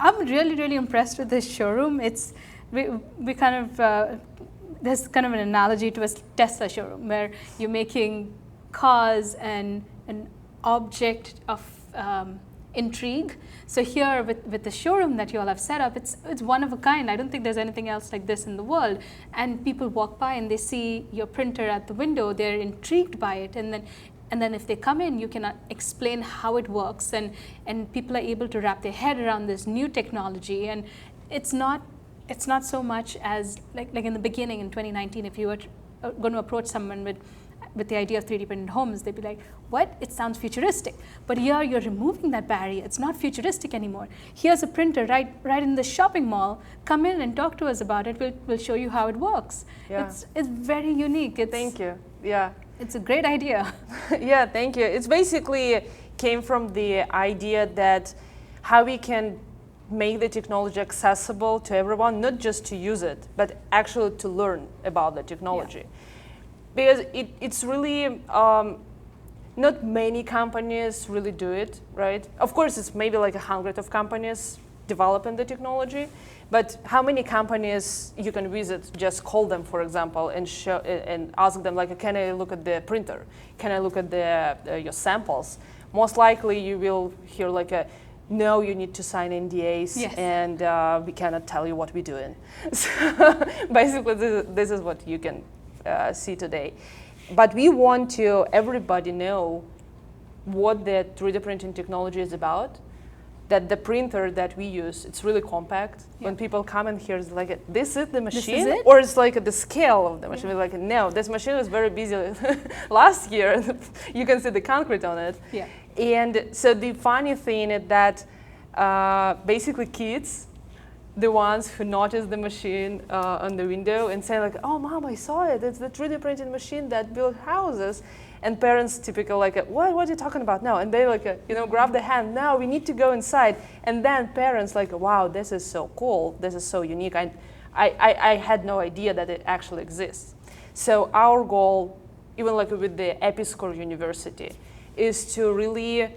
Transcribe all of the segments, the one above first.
I'm really, really impressed with this showroom. We kind of, there's kind of an analogy to a Tesla showroom where you're making cars and an object of intrigue. So here with the showroom that you all have set up, it's one of a kind. I don't think there's anything else like this in the world. And people walk by and they see your printer at the window, they're intrigued by it, and then if they come in, you can explain how it works, and people are able to wrap their head around this new technology. And it's not so much as like in the beginning in 2019, if you were going to approach someone with the idea of 3D printed homes, they'd be like, what? It sounds futuristic. But here you're removing that barrier. It's not futuristic anymore. Here's a printer right in the shopping mall. Come in and talk to us about it. We'll show you how it works. Yeah. It's very unique. Thank you. Yeah. It's a great idea. Yeah, thank you. It's basically came from the idea that how we can make the technology accessible to everyone, not just to use it, but actually to learn about the technology. Yeah. Because it's really, not many companies really do it, right? Of course, it's maybe like 100 of companies developing the technology, but how many companies you can visit, just call them, for example, and show and ask them, like, can I look at the printer? Can I look at your samples? Most likely you will hear like no, you need to sign NDAs, yes, and we cannot tell you what we're doing. So basically, this is what you can see today. But we want to everybody know what the 3D printing technology is about, that the printer that we use, it's really compact. Yeah. When people come in here, it's like, this is the machine? This is it? Or it's like the scale of the machine. Yeah. We're like, no, this machine was very busy last year. You can see the concrete on it. Yeah. And so the funny thing is that basically kids, the ones who notice the machine on the window and say like, oh, mom, I saw it. It's the 3D printed machine that built houses. And parents typically like, what are you talking about now? And they like, grab the hand. Now we need to go inside. And then parents like, wow, this is so cool. This is so unique. I had no idea that it actually exists. So our goal, even like with the Apis Cor University, is to really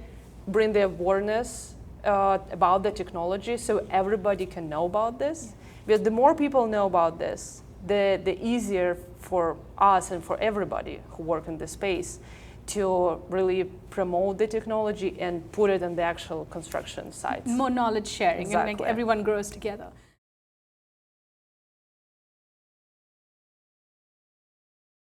bring the awareness about the technology so everybody can know about this. Because the more people know about this, the easier for us and for everybody who work in this space to really promote the technology and put it on the actual construction sites. More knowledge sharing, exactly, and like everyone grows together.